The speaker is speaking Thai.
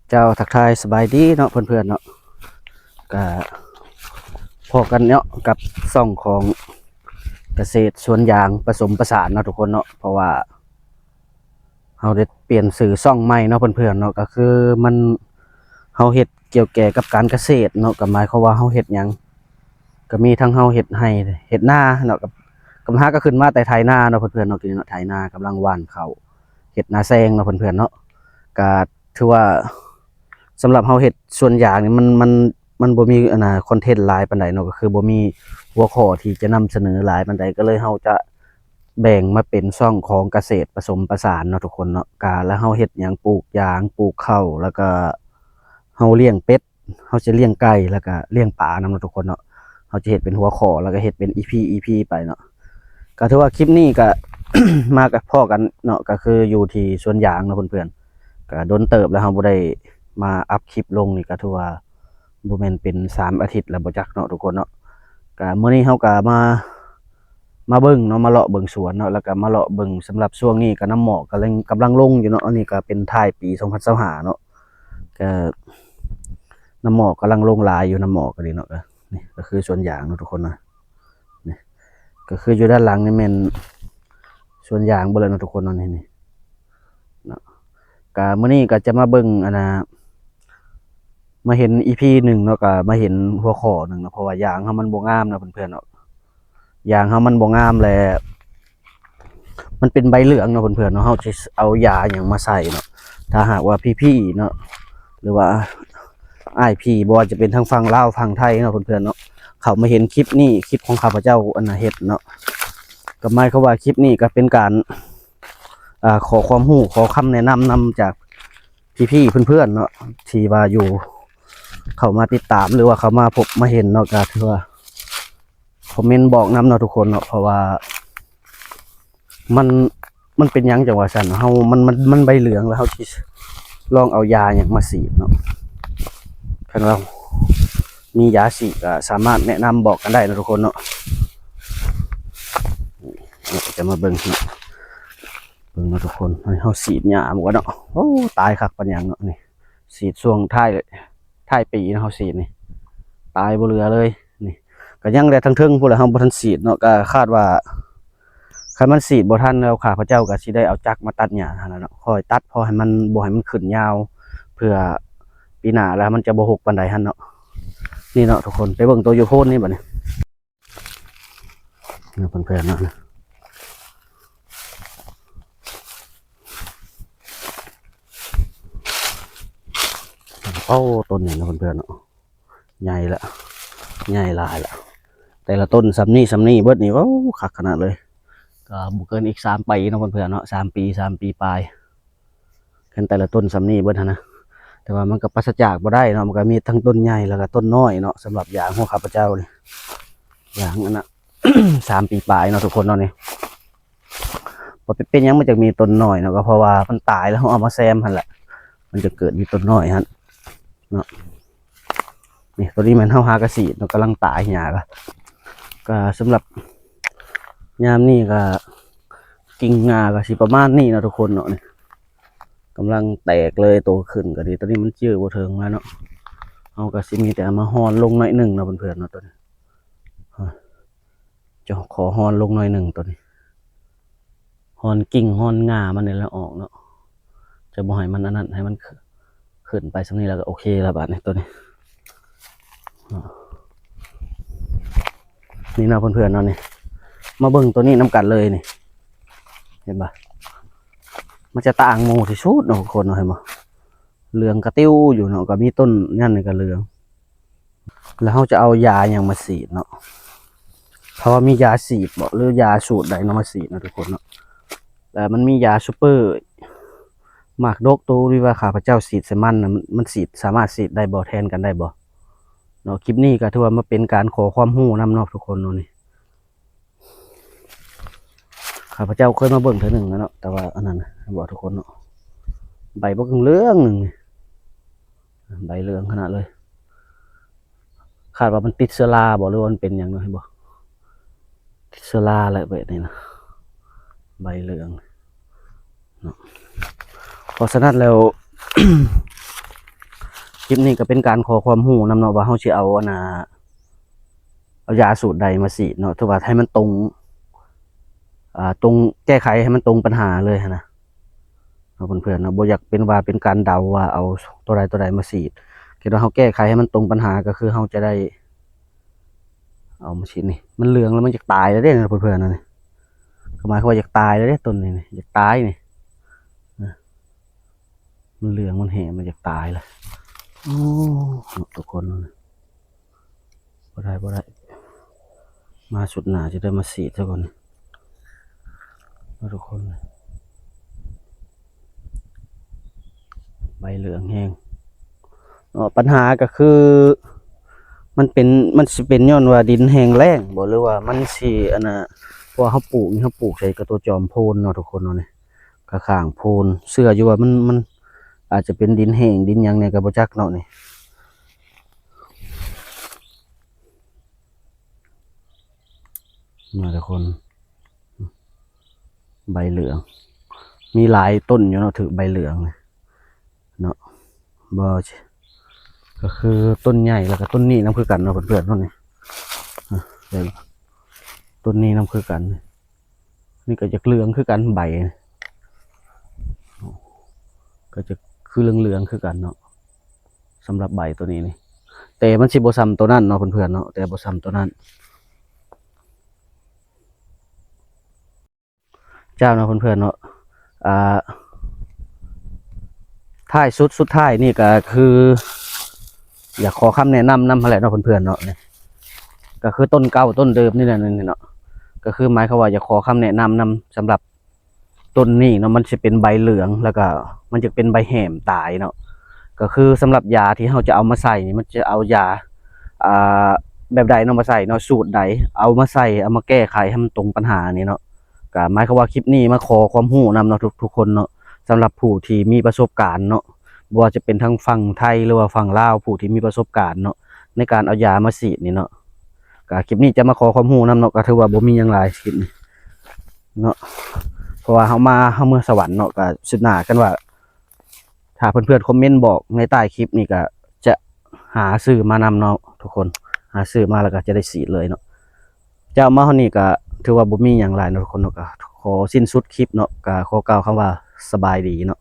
เจ้าทักทายสบายดีเนาะเพื่อนๆเนาะก็พอกันเนาะกับซ่องของเกษตรสวนยางผสมผสานเนาะทุกคนเนาะเพราะว่าเราได้เปลี่ยนสื่อซ่องใหม่เนาะเพื่อนๆเนาะก็คือมันเราเฮ็ดเกี่ยวแก่กับการเกษตรเนาะก็หมายความว่าเราเฮ็ดหยังก็มีทั้งเราเฮ็ดให้เฮ็ดนาเนาะกับกำลังก็ขึ้นมาแต่ไถนาเนาะเพื่อนๆเนาะกินเนาะไถนากำลังหว่านข้าวเฮ็ดนาแซงเนาะเพื่อนๆเนาะก็ถือว่า สำหรับเฮาเฮ็ดส่วนอย่างนี่มันบ่มีคอนเทนต์หลายปานใดเนาะก็คือบ่มีหัวข้อที่จะนำเสนอหลายปานใดก็เลยเฮาจะแบ่งมาเป็นช่องของเกษตรผสมผสานเนาะทุกคนเนาะแล้วเฮาเฮ็ดหยังปลูกยางปลูกข้าวแล้วก็เฮาเลี้ยงเป็ดเฮาจะเลี้ยงไก่แล้วก็เลี้ยงปลานำเนาะทุกคนเนาะเฮาจะเฮ็ดเป็นหัวข้อแล้วก็เฮ็ดเป็น EP ไปเนาะก็ถือว่าคลิปนี้ก็ มากับพ่อกันเนาะก็คืออยู่ที่สวนยางเนาะเพื่อนๆก็โดนเติบแล้วเฮาบ่ได้ มาอัพคลิปลงนี่ก็ถือว่าบ่แม่นเป็น3อาทิตย์แล้วบ่จักเนาะทุกคนเนาะก็มื้อนี้เฮาก็มาเบิ่งเนาะมาเลาะเบิ่งสวนเนาะแล้วก็มาเลาะเบิ่งสำหรับช่วงนี้ก็น้ำหมอกกำลังลงอยู่เนาะอันนี้ก็เป็นท้ายปี2025เนาะก็น้ำหมอกกำลังลงหลายอยู่น้ำหมอกก็ดีเนาะก็นี่ก็คือสวนยางเนาะทุกคนนะนี่ก็คืออยู่ด้านหลังนี่แม่นสวนยางเบิดเลยเนาะทุกคนเนาะนี่เนาะก็มื้อนี้ก็จะมาเบิ่งมาเห็นอีพีหนึ่งเนาะก็มาเห็นหัวข้อหนึ่งเนาะเพราะว่ายางเขามันบ่งามนะเพื่อนๆเนาะยางเขามันบ่งามแลวมันเป็นใบเหลืองเนาะเพื่อนๆเนาะเขาจะเอายาอย่างมาใส่เนาะถ้าหากว่าพี่ๆเนาะหรือว่าอ้ายพี่บ่ว่าจะเป็นทางฝั่งลาวฝั่งไทยเนาะเพื่อนๆเนาะเขามาเห็นคลิปนี้คลิปของข้าพเจ้าเฮ็ดเนาะก็หมายความว่าคลิปนี้ก็เป็นการขอความรู้ขอคำแนะนำจากพี่ๆเพื่อนๆเนาะที่ว่าอยู่ เขามาติดตามหรือว่าเขามาพบมาเห็นเนาะก็ถือว่าคอมเมนต์บอกนำเนาะทุกคนเนาะเพราะว่ามันมันเป็นยังจังหวะสั่นเฮามันใบเหลืองแล้วเฮาสิลองเอายาอย่างมาฉีดเนาะถ้าเรามียาฉีดก็สามารถแนะนำบอกกันได้นะทุกคนเนาะจะมาเบิ่งเนาะทุกคนเฮาฉีดยาหมดเนาะโอ้ตายคักปานหยังเนาะนี่ฉีดช่วงท้ายปีนะเฮาฉีดนี่ตายบ่เหลือเลยนี่ก็ยังได้ทั้งเทิงพุ่นแหละเฮาบ่ทันฉีดเนาะก็คาดว่าคันมันฉีดบ่ทันแล้วข้าพเจ้าก็สิได้เอาจักรมาตัดหญ้าหั่นล่ะเนาะคอยตัดพอให้มันบ่ให้มันขึ้นยาวเพื่อปีหน้าแล้วมันจะบ่หกปานใดหั่นเนาะนี่เนาะทุกคนไปเบิ่งตัวอยู่โพนนี่บัดนี้เนาะเพิ่นๆเนาะโอ้ต้นนี้เนาะเพิ่นๆเนาะใหญ่ละใหญ่หลายละแต่ละต้นซ้ำนี่เบิดนี่ว้าวคักขนาดเลยก็บ่เกินอีก3 ปีเนาะเพื่อนๆเนาะ3 ปีปลายกันแต่ละต้นซ้ำนี่เบิดหั่นนะแต่ว่ามันก็ปราศจากบ่ได้เนาะมันก็มีทั้งต้นใหญ่แล้วก็ต้นน้อยเนาะสำหรับยางของข้าพเจ้านี่ยางอันน่ะ 3 ปีปลายเนาะทุกคนเนาะนี่บ่เป็นหยังมันจะมีต้นน้อยเนาะก็เพราะว่ามันตายแล้วเฮาเอามาแซมหั่นแหละมันจะเกิดมีต้นน้อยหั่นเนาะนี่ตัวนี้มันเฮาหากระสีเนาะกำลังตายหญ้าก็สำหรับยามนี้ก็กิ่งงาก็สิประมาณนี้เนาะทุกคนเนาะนี่กำลังแตกเลยโตขึ้นก็ดีตอนนี้มันจื้อบ่เทิงแล้วเนาะเอาก็สิมีแต่มาฮอนลงหน่อยหนึ่งเนาะเพื่อนๆเนาะตัวนี้จะขอฮอนลงหน่อยหนึ่งตัวนี้ฮอนกิ่งฮอนงามันนี่แล้วออกเนาะจะบ่ให้มันอันนั้นให้มันขึ้นไปสักนี้แล้วก็โอเคแล้วบาดนี้ตัวนี้นี่เนาะเพื่อนๆเนาะนี่มาเบิ่งตัวนี้น้ำกันเลยนี่เห็นปะมันจะต่างหมู่ที่สุดเนาะคนเนาะเห็นปะเหลืองกระติ้วอยู่เนาะก็มีต้นนั่นนี่ก็เหลืองแล้วเขาจะเอายาอย่างมาฉีดเนาะเพราะว่ามียาฉีดบอกหรือยาสูตรใดเนาะมาฉีดนะทุกคนเนาะแต่มันมียาซูเปอร์หมากดกตัวที่ว่าข้าพเจ้าฉีดใส่มันนะมันฉีดสามารถฉีดได้บ่แทนกันได้บ่เนาะคลิปนี้ก็ถือว่ามาเป็นการขอความรู้นำเนาะทุกคนเนาะนี่ข้าพเจ้าเคยมาเบิ่งเทื่อหนึ่งแล้วเนาะแต่ว่าอันนั้นบอกทุกคนเนาะใบบ่เหลืองหนึ่งใบเหลืองขนาดเลยคาดว่ามันติดเชื้อราบ่หรือว่ามันเป็นอย่างไรบ่ติดเชื้อราอะไรแบบนี้นะใบเหลืองเนาะเพราะฉะนั้นแล้ว คลิปนี้ก็เป็นการขอความรู้นำเนาะว่าเฮาสิเอาอันน่ะเอายาสูตรใดมาฉีดเนาะถือว่าให้มันตรงตรงแก้ไขให้มันตรงปัญหาเลยหั้นนะเนาะเพื่อนๆเนาะบ่อยากเป็นว่าเป็นการเดาว่าเอาตัวใดมาฉีดคิดว่าเฮาแก้ไขให้มันตรงปัญหาก็คือเฮาจะได้เอามาฉีดนี่มันเหลืองแล้วมันจะตายแล้วเด้เพื่อนๆนะนี่ก็หมายความว่าอยากตายแล้วเด้ต้นนี้นี่อยากตายนี่นะมันเหลืองมันแห้งมันอยากตายแล้วโอ้ทุกคนเนาะบ่ได้มาสุดหนาจะได้มาฉีดซะก่อนนะทุกคนใบเหลืองแห้งปัญหาก็คือมันสิเป็นย้อนว่าดินแห้งแล้งบ่หรือว่ามันสิอันน่ะเพราะว่าเขาปลูกนี่เขาปลูกใส่กับตัวจอมโพนเนาะทุกคนเนาะนี่กระข้างโพนเชื่ออยู่ว่ามันอาจจะเป็นดินแห้งดินหยังเนี่ยก็บ่จักเนาะนี่มาทุกคนใบเหลืองมีหลายต้นอยู่เนาะถือใบเหลืองเนาะบ่ก็คือต้นใหญ่แล้วก็ต้นนี้นำคือกันเนาะเพื่อนๆเนาะนี่เดี๋ยวต้นนี้นำคือกันนี่ก็จะเหลืองคือกันใบก็จะคือเหลืองๆคือกันเนาะสำหรับใบตัวนี้นี่แต่มันสิบ่ซ้ำตัวนั้นเนาะเพื่อนๆเนาะแต่บ่ซ้ำตัวนั้นเจ้าเนาะเพื่อนๆเนาะอ่าท้ายสุดท้ายนี่ก็คือ อยากขอคำแนะนำนำอะไรเนาะเพื่อนๆเนาะนี่ก็คือต้นเก่าต้นเดิมนี่แหละนี่เนาะก็คือหมายความว่าอยากขอคำแนะนำนำสำหรับต้นนี้เนาะมันจะเป็นใบเหลืองแล้วก็มันจะเป็นใบแหมตายเนาะก็คือสำหรับยาที่เราจะเอามาใส่นี่มันจะเอายาอ่าแบบใดเนาะมาใส่เนาะสูตรใดเอามาใส่เอามาแก้ไขให้มันตรงปัญหานี้เนาะก็หมายความว่าคลิปนี้มาขอความรู้นำเนาะทุกคนเนาะสำหรับผู้ที่มีประสบการณ์เนาะบ่ว่าจะเป็นทั้งฝั่งไทยหรือว่าฝั่งลาวผู้ที่มีประสบการณ์เนาะในการเอายามาฉีดนี่เนาะก็คลิปนี้จะมาขอความรู้นำเนาะก็ถือว่าบ่มีหยังหลายคลิปนี้เนาะเพราะว่าเฮาเมื่อสวรรค์เนาะก็สิหน้ากันว่าถ้าเพื่อนๆคอมเมนต์บอกในใต้คลิปนี้ก็จะหาซื้อมานำเนาะทุกคนหาซื้อมาแล้วก็จะได้ฉีดเลยเนาะเจ้ามาเฮานี่ก็ถือว่าบ่มีหยังหลายเนาะทุกคนเนาะก็ขอสิ้นสุดคลิปเนาะก็ขอกล่าวคำว่าสบายดีเนาะ